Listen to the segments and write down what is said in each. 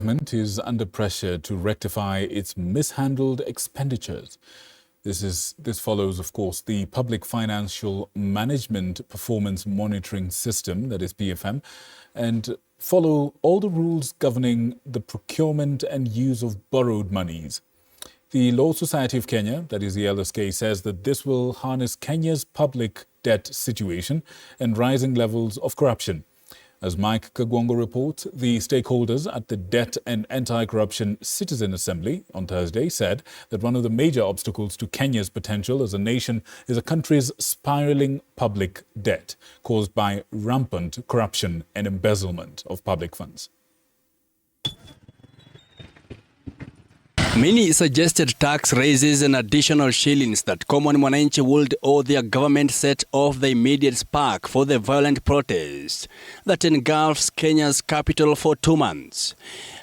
Government is under pressure to rectify its mishandled expenditures. This follows, of course, the Public Financial Management Performance Monitoring System, that is PFM, and follow all the rules governing the procurement and use of borrowed monies. The Law Society of Kenya, that is the LSK, says that this will harness Kenya's public debt situation and rising levels of corruption. As Mike Kagwongo reports, the stakeholders at the Debt and Anti-Corruption Citizen Assembly on Thursday said that one of the major obstacles to Kenya's potential as a nation is a country's spiraling public debt caused by rampant corruption and embezzlement of public funds. Many suggested tax raises and additional shillings that common mwananchi would owe their government set off the immediate spark for the violent protest that engulfs Kenya's capital for 2 months.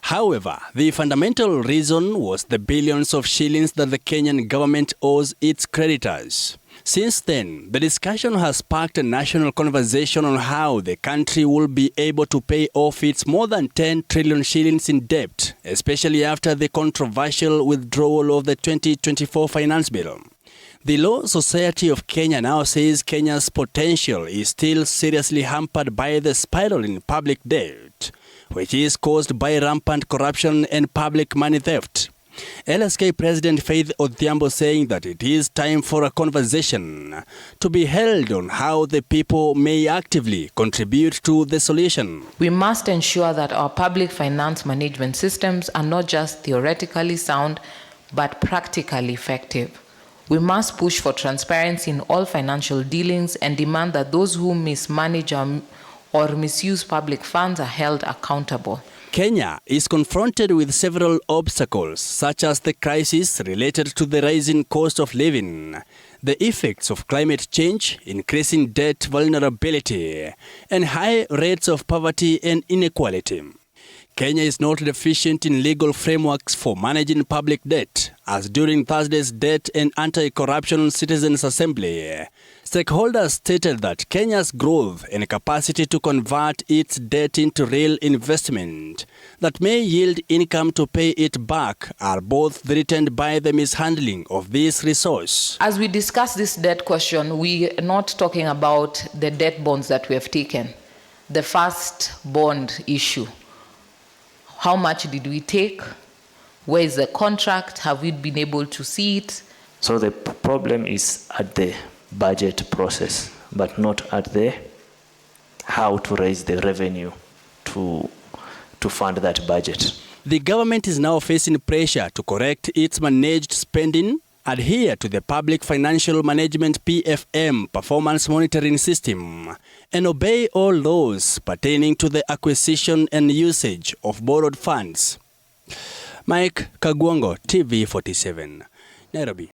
However, the fundamental reason was the billions of shillings that the Kenyan government owes its creditors. Since then, the discussion has sparked a national conversation on how the country will be able to pay off its more than 10 trillion shillings in debt, especially after the controversial withdrawal of the 2024 finance bill. The Law Society of Kenya now says Kenya's potential is still seriously hampered by the spiral in public debt, which is caused by rampant corruption and public money theft. LSK President Faith Odhiambo saying that it is time for a conversation to be held on how the people may actively contribute to the solution. We must ensure that our public finance management systems are not just theoretically sound, but practically effective. We must push for transparency in all financial dealings and demand that those who mismanage or misuse public funds are held accountable. Kenya is confronted with several obstacles, such as the crisis related to the rising cost of living, the effects of climate change, increasing debt vulnerability, and high rates of poverty and inequality. Kenya is not deficient in legal frameworks for managing public debt, as during Thursday's Debt and Anti-Corruption Citizens Assembly, stakeholders stated that Kenya's growth and capacity to convert its debt into real investment that may yield income to pay it back are both threatened by the mishandling of this resource. As we discuss this debt question, we are not talking about the debt bonds that we have taken, the first bond issue. How much did we take? Where is the contract? Have we been able to see it? So the problem is at the budget process, but not at the how to raise the revenue to fund that budget. The government is now facing pressure to correct its managed spending, adhere to the Public Financial Management PFM performance monitoring system, and obey all laws pertaining to the acquisition and usage of borrowed funds. Mike Kagwongo, TV 47, Nairobi.